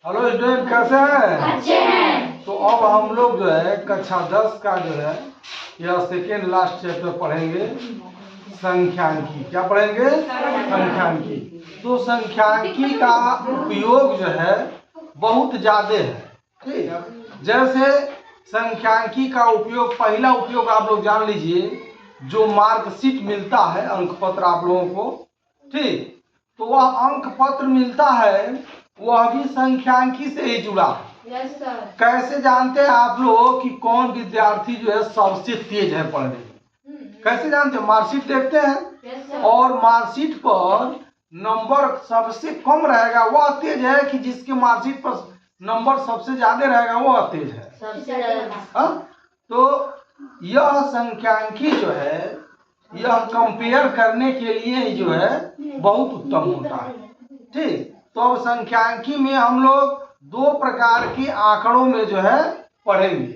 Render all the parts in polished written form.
Hello student, कैसे हैं? अच्छे हैं। तो अब हम लोग जो है कक्षा 10 का जो है यह सेकेंड लास्ट चैप्टर पढ़ेंगे, संख्यांकी। क्या पढ़ेंगे? संख्यांकी। तो संख्यांकी का उपयोग जो है बहुत ज्यादा है। ठीक, जैसे संख्यांकी का उपयोग, पहला उपयोग आप लोग जान लीजिए, जो मार्कशीट मिलता है, अंक पत्र आप लोगों को, ठीक, तो वह अंक पत्र मिलता है, वह भी संख्यांकी से ही जुड़ा है। Yes sir. कैसे जानते हैं आप लोग कि कौन विद्यार्थी जो है सबसे तेज है पढ़ने में? कैसे जानते हैं? मार्कशीट देखते हैं। Yes sir. और मार्कशीट पर नंबर सबसे कम रहेगा वह तेज है, कि जिसके मार्कशीट पर नंबर सबसे ज्यादा रहेगा वह तेज है। सबसे ज्यादा। हाँ? तो यह संख्यांकी जो है, यह कंपेयर करने के लिए जो है बहुत उत्तम होता है। ठीक, तो अब संख्यांकी में हम लोग दो प्रकार के आंकड़ों में जो है पढ़ेंगे।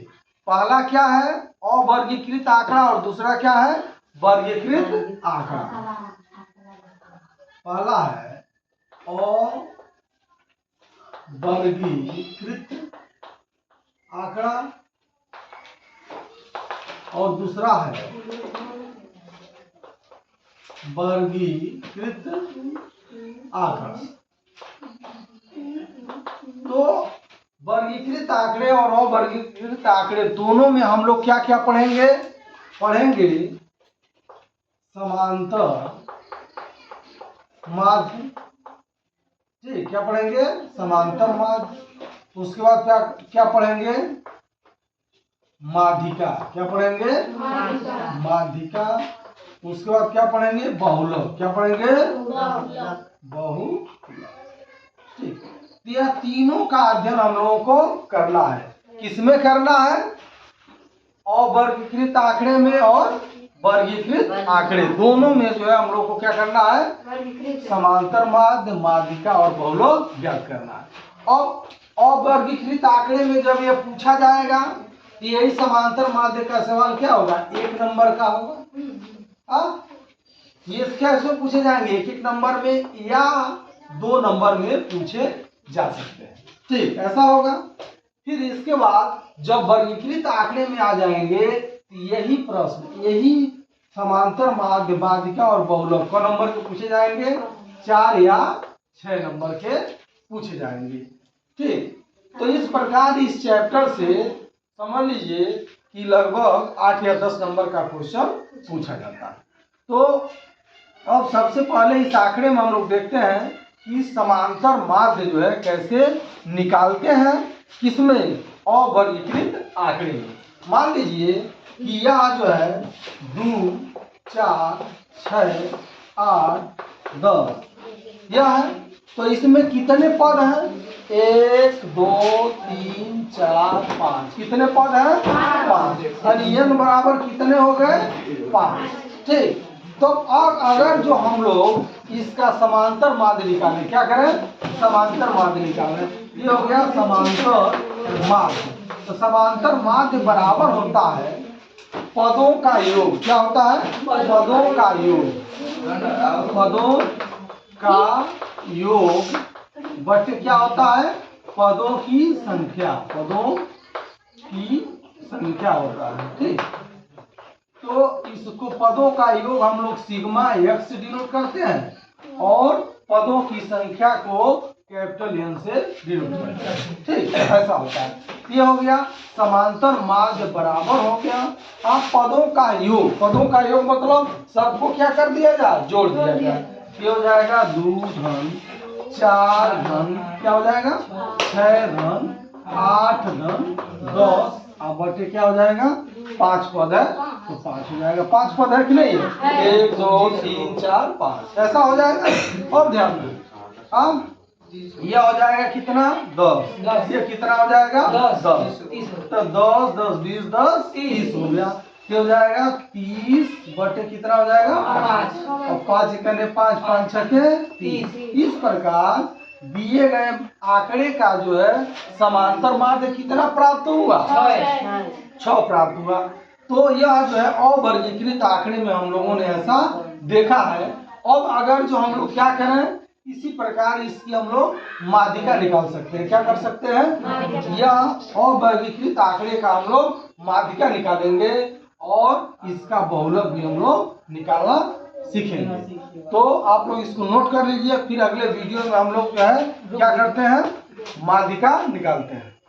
पहला क्या है? अवर्गीकृत आंकड़ा, और दूसरा क्या है? वर्गीकृत आंकड़ा। पहला है अवर्गीकृत आंकड़ा और दूसरा है वर्गीकृत आंकड़ा। तो वर्गीकृत आंकड़े और अवर्गीकृत आंकड़े दोनों में हम लोग क्या क्या पढ़ेंगे? समांतर माध्य। ठीक, क्या पढ़ेंगे? समांतर माध्य। उसके बाद क्या क्या पढ़ेंगे? माध्यिका। क्या पढ़ेंगे? माध्यिका। उसके बाद क्या पढ़ेंगे? बहुलक। क्या पढ़ेंगे? बहुलक। ठीक, यह तीनों का अध्ययन हम लोगों को करना है। किसमें करना है? अवर्गीकृत आंकड़े में और वर्गीकृत आंकड़े दोनों में जो है हम लोग को क्या करना है? समांतर माध्य, माध्यिका और बहुलक ज्ञात करना है। अब अवर्गीकृत आंकड़े में जब ये पूछा जाएगा तो यही समांतर माध्य का सवाल क्या होगा? 1 नंबर का होगा। ये कैसे पूछे जाएंगे? 1-1 नंबर में या 2 नंबर में पूछे जा सकते हैं। ठीक, ऐसा होगा। फिर इसके बाद जब वर्गीकृत आंकड़े में आ जाएंगे तो यही प्रश्न, यही समांतर माध्य, माध्यिका और बहुलक को नंबर के पूछे जाएंगे, 4 या 6 नंबर के पूछे जाएंगे। ठीक, तो इस प्रकार इस चैप्टर से समझ लीजिए कि लगभग 8 या 10 नंबर का क्वेश्चन पूछा जाता है। तो अब सबसे पहले इस आंकड़े में हम लोग देखते हैं कि समांतर माध्य जो है कैसे निकालते हैं। किसमें? अवर्गीकृत आंकड़े में। मान लीजिए कि यह जो है 2, 4, 6, 8, 10 यह है। तो इसमें कितने पद हैं? 1, 2, 3, 4, 5। कितने पद हैं? 5। और n बराबर कितने हो गए? 5। ठीक, तो अब अगर जो हम लोग इसका समांतर माध्य निकालें, क्या करें? समांतर माध्य निकालें। ये हो गया समांतर माध्य। तो समांतर माध्य बराबर होता है पदों का योग। क्या होता है? पदों का योग। पदों का योग बटे क्या होता है? पदों की संख्या। पदों की संख्या होता है। ठीक, तो इसको पदों का योग हम लोग सिग्मा x से डिनोट करते हैं और पदों की संख्या को कैपिटल N से डिनोट करते हैं। ठीक, ऐसा होता है। ये हो गया समांतर माध्य बराबर हो गया अब पदों का योग। पदों का योग मतलब सबको क्या कर दिया जाए? जोड़ दिया जाए। ये हो जाएगा 2 धन 4 धन क्या हो जाएगा? 6 धन 8 धन 10 अब बटे क्या हो जाएगा? 5 पद है तो 5 हो जाएगा। 5 पद है कि नहीं है? 1, 2, 3, 4, 5 ऐसा हो जाएगा। और ध्यान दो, अब यह हो जाएगा कितना? 10। ये कितना हो जाएगा? 10। तो 10, 10, 20, 10, 30 हो गया। क्या हो जाएगा? 30 बटे कितना हो जाएगा? 5। और 5 इकने 5, 5 छके 30। इस प्रकार दिए गए आंकड़े का जो है समांतर माध्य कितना प्राप्त हुआ? 6 प्राप्त हुआ। तो यह जो है अवर्गीकृत आंकड़े में हम लोगों ने ऐसा देखा है। अब अगर जो हम लोग क्या करें इसी प्रकार इसकी हम लोग माध्यिका निकाल सकते हैं। क्या कर सकते हैं? यह अवर्गीकृत आंकड़े का हम लोग माध्यिका निकालेंगे और इसका बहुलक भी हम लोग निकालना सीखेंगे। तो आप लोग इसको नोट कर लीजिए, फिर अगले वीडियो में हम लोग जो है क्या करते हैं, माध्यिका निकालते हैं।